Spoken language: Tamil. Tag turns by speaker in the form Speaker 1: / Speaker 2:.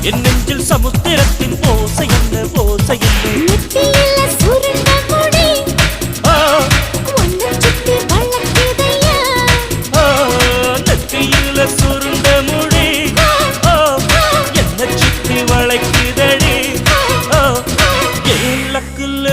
Speaker 1: என் நெஞ்சில் சமுத்திரத்தின் ஓசை என்ன ஓசை என்ன
Speaker 2: நெத்தியில சுருண்ட முடி உன்னை சுத்தி வளர்க்குதையா
Speaker 1: நெத்தியில சுருண்ட முடி என்ன சுத்தி வளைக்குதடி ஏன் லக்குல